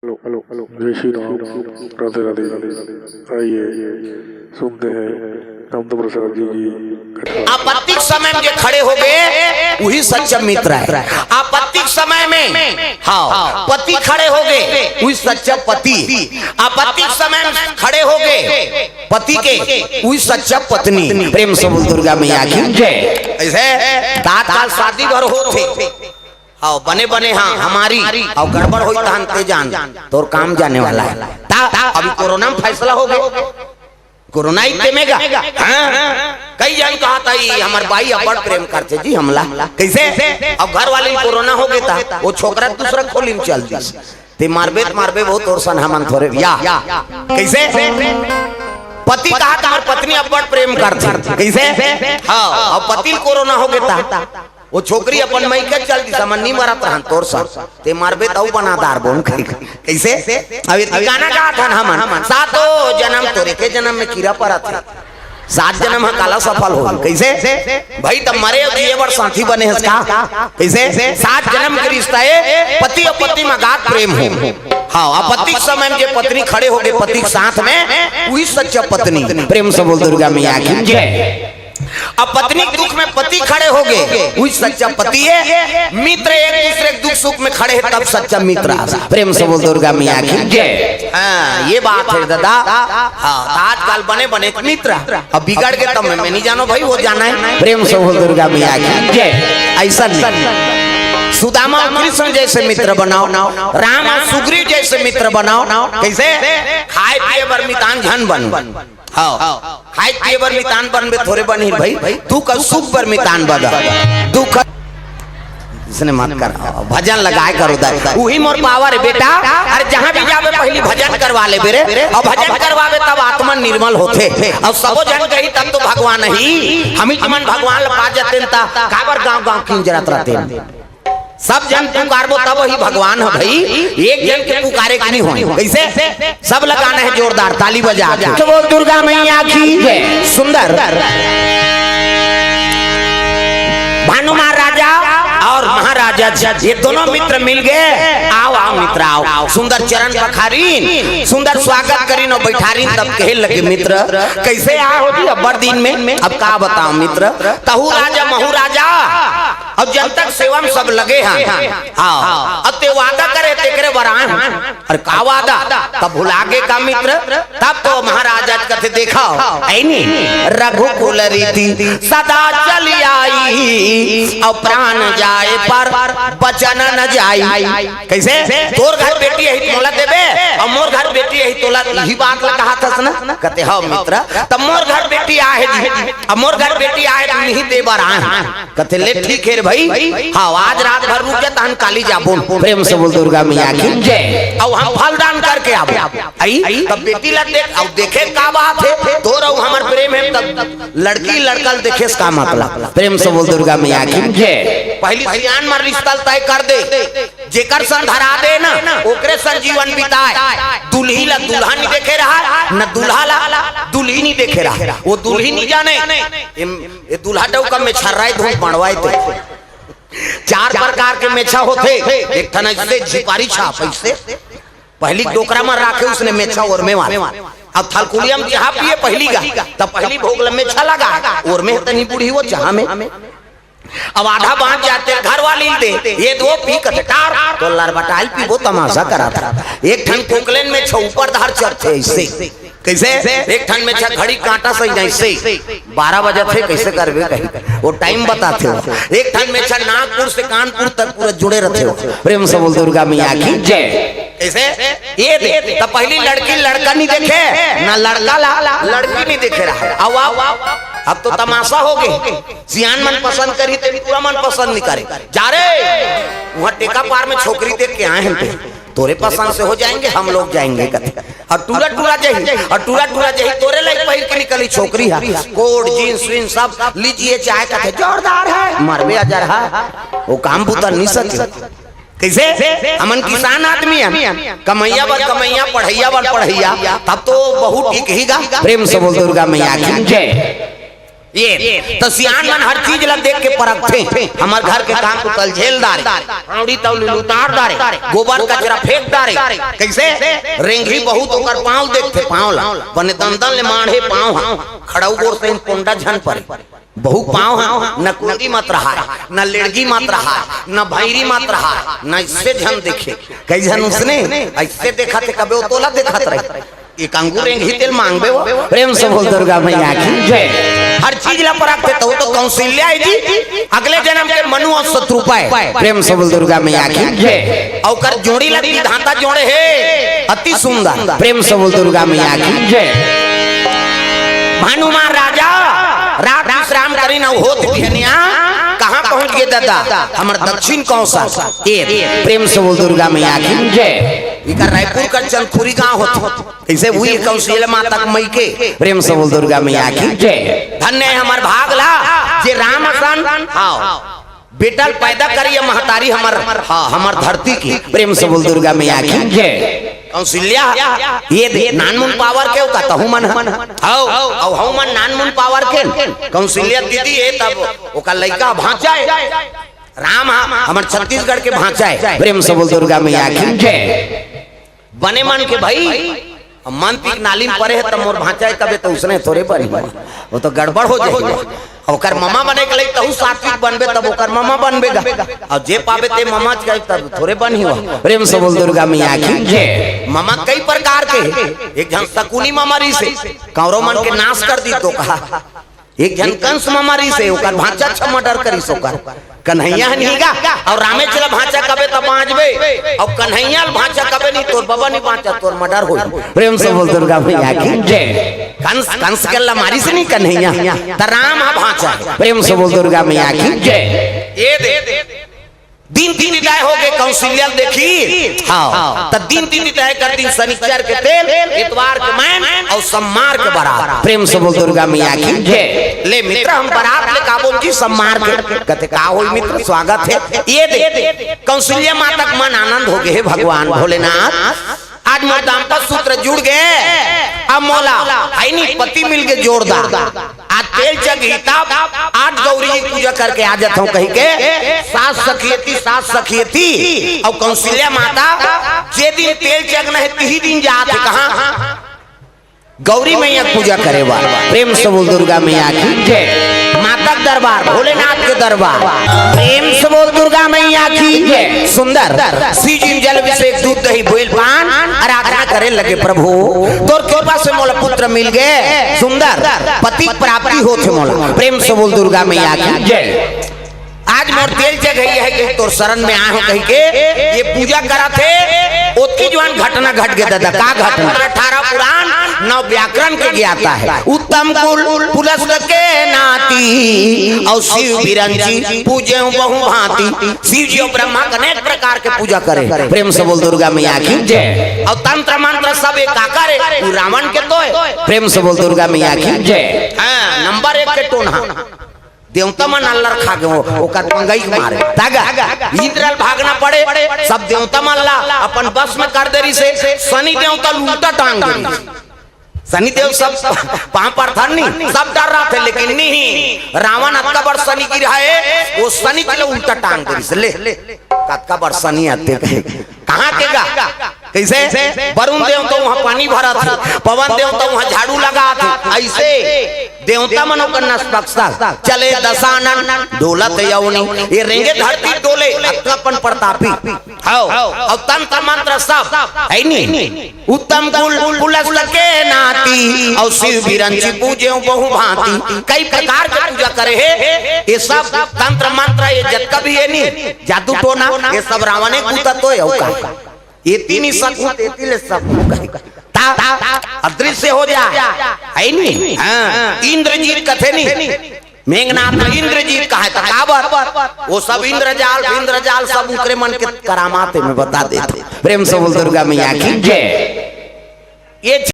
Hello जय श्री राम, राधे राधे। आइए सुनते हैं रामदेव प्रसाद जी की आपत्तिक समय में जो खड़े हो गए वही सच्चा मित्र है। आपत्तिक समय में हाँ पति खड़े हो गए वही सच्चा पति। आपत्तिक समय में खड़े हो गए पति के वही सच्चा पत्नी। प्रेम से बोल दुर्गा मैया की जय। ऐसे तात्काल शादी घर होते आओ बने बने हाँ हमारी और गड़बड़ हुई तो जान तो काम जाने वाला है। अभी कोरोना में फैसला हो गया, कोरोना ही तेमेगा। कई जन कहा था हमारे भाई अब बड़ प्रेम करते जी हमला कैसे। अब घर वाले कोरोना हो गया था वो छोकरा दूसरा खोली में चल दी ते मारबे बहुत और सन हम थोड़े या कैसे। पति कहा था हमारी पत्नी अब बड़ प्रेम करते कैसे। हाँ अब पति कोरोना हो गया था वो छोकरी अपन मई के चल दी समन्नी मरत रहन तोर सर ते मारबे तऊ बनादार बोन कैसे। अभी गाना गा था हम सातों जन्म तोरे के जन्म में कीड़ा पड़ा था, 7 जन्म काला सफल हो कैसे। भाई तब मरे ये बार साथी बने हैं का कैसे। 7 जन्म के रिश्ता है पति और पत्नी में गाढ़ प्रेम हो। हाँ आपत्तिक समय में जो पत्नी खड़े हो गए पति के साथ में वही सच्चा पत्नी। प्रेम से बोल दुर्गा मैया की जय। अब पत्नी दुख में पति खड़े हो गए वही सच्चा पति है। मित्र एक दूसरे दुख सुख में खड़े हैं तब सच्चा मित्र। प्रेम से बोल दुर्गा मैया की जय। हाँ ये बात है दादा। हाँ आजकल बने बने मित्र अब बिगड़ गए तब मैं नहीं जानो भाई वो जाना है। प्रेम से बोल दुर्गा मैया की जय। ऐसा नहीं सुदामा कृष्ण जैसे मित्र बनाओ, राम और सुग्रीव जैसे मित्र बनाओ कैसे। खाए पिए बर मितान झन बन हाँ खाए पिए बर मितान बनबे थोड़े बनी भाई दुख सुख बर मितान बदा दुख इसने मत कर भजन लगाए करो वही मोर पावर है बेटा। अरे जहाँ भी जावे पहली भजन करवा ले बेरे और भजन करवावे तब आत्मा निर्मल होते और सबो जन कही तब तो भगवान ही हम मन भगवान पा जाते काबर गाँव गाँव की जरूरत रहते सब जन पुकारबो तब वही भगवान है भाई। एक जन के पुकारे का नहीं हो कैसे। सब लगाना है जोरदार ताली बजा के तो बोल दुर्गा मैया की जय। सुंदर भानु महाराजा और महाराजा ये दोनों मित्र मिल गए। आओ आओ मित्र आओ सुंदर चरण पखारीन सुंदर स्वागत करीन और बैठारीन तब कहे लगे मित्र कैसे आओ जी अब बड़ दिन में। अब का बताओ मित्र तहु राजा महू राजा अब जब तक सेवा में सब लगे हैं। हाँ अब ते वादा करे तेकरे बरान और का वादा तब भुलागे का मित्र। तब तो महाराजा कथे देखा ऐनी रघुकुल रीति सदा चली आई और प्राण जाए पर बचन न जाई कैसे। तोर घर बेटी यही तोला देबे और मोर घर बेटी यही तोला यही बात ला कहा था ना कहते हो मित्र तब मोर घर बेटी आए जी अब मोर घर बेटी आए नहीं दे बरान कहते ले ठीक है भाई। हाँ आज रात भर रुक जाता हम काली जाबो। प्रेम से बोल दुर्गा मैया की जय। और हम फल दान करके आबो आई तब बेटी ला देख अब देखे का बात है तो रहू हमार प्रेम है तब लड़की लड़कल देखे का मतलब। प्रेम से बोल दुर्गा मैया की जय। पहली सियान मर रिश्ता तय कर दे जेकर सन धरा दे ना ओकरे सन जीवन बिताए। दुल्ही ला दुल्हा नहीं देखे रहा न दुल्हा ला दुल्ही नहीं देखे रहा वो दुल्ही नहीं जाने ये दुल्हा डौका में छर्राई धूप बढ़वाए थे। 4 प्रकार के मेछा होते एक ठन ऐसे झिपारी छाप ऐसे पहली डोकरा में राखे उसने मेछा और में मारे अब थलकुलिया में जहाँ पिए पहली गा तब पहली भोग मेछा लगा और में तनी बूढ़ी वो जहाँ में अब आधा बांध जाते घर वाली दे ये दो पी कटार तो लरबटाल पी वो तमाशा करा था। एक ठन कोकलेन में ऊपर धार चढ़ते ऐसे कैसे। एक ठन में घड़ी कांटा सही जैसे 12 बजे थे कैसे करवे कहीं वो टाइम बताते हो। एक ठन में नागपुर से कानपुर तक पूरा जुड़े रहते हो। प्रेम से बोल दुर्गा मैया की जय। कैसे ये दे तो पहली लड़की लड़का नहीं देखे ना लड़का लड़की नहीं देखे रहा। अब तो तमाशा हो गए सियान मन पसंद करी तेरी पूरा मन पसंद नहीं करे जा रे वहाँ टेका पार में छोकरी देख के आए हैं तोरे पसंद से हो जाएंगे हम लोग जाएंगे कथे और टूरा टूरा जाही तोरे लाइक पहिर के निकली छोकरी है कोट जींस विंस सब लीजिए चाहे कथे जोरदार है मरबे अजर है वो काम बुता नहीं सके कैसे। हमन किसान आदमी है कमैया बर कमैया पढ़ैया बर पढ़ैया तब तो बहुत ठीक ही गा। प्रेम से बोल दुर्गा मैया की जय। ये तो सियान मन हर चीज ला देख के परखते। हमार घर के काम को तल झेल दारे, औड़ी तौली उतार दारे, गोबर कचरा फेंक दारे। कैसे रेंगी बहुत ओकर पांव देखते, पांव ला बने दंदन ले माढ़े पांव खड़ाऊ गोर से पोंडा झन पड़े बहु पांव है, न कुंडी मत रहा, न लेड़गी मत रहा, न भैरी मत रहा, न इससे झन देखे। कई झन उसने ऐसे देखा थे, कबे तोला देखत रहे। एक अंगूर ही तेल मांगबे वो। प्रेम से बोल दुर्गा मैया की जय। हर चीज ला परखते तो कौशल्या जी अगले जन्म के मनु और शत्रुपाय। प्रेम से बोल दुर्गा मैया की जय। और कर जोड़ी लगी धाता जोड़े है अति सुंदर। प्रेम से बोल दुर्गा मैया की जय। भानुमान राजा रात विश्राम करी न होत बिहनिया कहाँ पहुंच गए दादा हमार दक्षिण कौशल। प्रेम से बोल दुर्गा मैया की जय। इकर रायपुर का चंदखुरी गांव होत ऐसे हुई कौशल माता मई के। प्रेम से बोल दुर्गा मैया की जय। धन्य है हमार भागला जे राम असन आओ बेटल पैदा करी महतारी हमार धरती की। प्रेम से बोल दुर्गा मैया की जय। कौशल्या ये दे नानमुन पावर के कहता हूं मन हाउ औ हूं मन नानमुन पावर के। कौशल्या दीदी है तब ओका लइका भांचा है राम हमार छत्तीसगढ़ के भांचा है। प्रेम से बोल दुर्गा मैया की जय। बने मन के भाई मन पीक नाली में परे है तब मोर भांचा है तबे तो उसने थोड़े बनी वो तो गड़बड़ हो जाएगी। ओकर मामा बने के लिए तहु सात्विक बनबे तब ओकर मामा बनबेगा और जे पावे ते मामा के तब थोड़े बनी हो। प्रेम से बोल दुर्गा मैया की जय। मामा कई प्रकार के एक जन शकुनी मामारी से कौरव मन के नाश कर दी तो कहा, एक जन कंस मामारी से ओकर भांचा छ मर्डर करी सोकर कन्हैया निगा और रामे चला भांचा कबे तब बांचबे और कन्हैया भांचा कबे नहीं तोर बाबा नहीं भांचा तोर मर्डर हो। प्रेम से बोल दुर्गा मैया की जय। कंस के लमारी से नहीं कन्हैया त राम हा भांचा। प्रेम से बोल दुर्गा मैया की जय। ये दे दिन दिन विदाई हो गए कौशल्या देखी हाँ तब दिन दिन विदाई कर दिन शनिचर के तेल इतवार के मैन और सम्मार के बारात। प्रेम से बोल दुर्गा मैया की जय। ले मित्र हम बारात ले का बोल की सम्मार के कहते का होई मित्र स्वागत है। ये दे कौशल्या माता का मन आनंद हो गए भगवान भोलेनाथ आज मोर दाम्पत्य सूत्र जुड़ गए। अब मोला आई नहीं पति मिल के जोरदार आज तेल चगीता आज गौरी की पूजा करके आ जाता हूँ कहीं के सास सखियती और कौशल्या माता जे दिन तेल चगना है तीही दिन जाते कहाँ गौरी मैया पूजा करे वाला। प्रेम से बोल दुर्गा मैया की जय। माता दरबार भोलेनाथ के दरबार। प्रेम से बोल दुर्गा मैया की जय। सुंदर सीजिन जल अभिषेक दूध दही बोल पान आराधना करे लगे प्रभु तोर कृपा से मोला पुत्र मिल गए सुंदर पति प्राप्ति होते मोला। प्रेम से बोल दुर्गा मैया की जय। आज मोर तेल जग है कि तोर शरण में आए हो कहीं के ये पूजा करा थे ओतकी जवान घटना घट गया दादा का घटना 18 पुराण 9 व्याकरण के ज्ञाता है। उत्तम कुल पुलस के नाती और शिव बिरंजी पूजे बहु भांति शिव जी और ब्रह्मा अनेक प्रकार के पूजा करे। प्रेम से बोल दुर्गा मैया की जय। और तंत्र मंत्र सब एक आकर है रावण के तो है। प्रेम से बोल दुर्गा मैया की जय। हाँ नंबर 1 के टोना देवता मन अल्लर खा गए ओकर पंगई मारे तागा इंद्रल भागना पड़े सब देवता मन ला अपन बस में कर देरी से शनि देवता लूटा टांग दे। शनि देव सब पांव पर था नहीं सब डर रहा थे लेकिन नहीं रावण अक्का बर शनि गिरा है वो शनि के उल्टा टांग दे से ले कक्का बर शनि आते कहाँ के गा कैसे वरुण देवता वहाँ पानी भरा था पवन देवता वहाँ झाड़ू लगा था ऐसे देवता मनो का नस्पक्षा चले दशानन डोलत यौनी ये रेंगे धरती डोले अपन प्रतापी हाउ और तंत्र मंत्र सब है नहीं उत्तम कुल पुलस के नाती और शिव बिरंजी पूजे बहु भांति कई प्रकार की पूजा करे है। ये सब तंत्र मंत्र ये जत का भी है नहीं जादू टोना ये सब रावण ने कूता तो है ये तीन ही सब अदृश्य हो जा है नहीं। इंद्रजीत कथे नहीं मेघनाथ इंद्रजीत कहा था काबर वो सब इंद्रजाल सब उनके मन के करामाते में बता देते। प्रेम से बोल दुर्गा मैया की जय। ये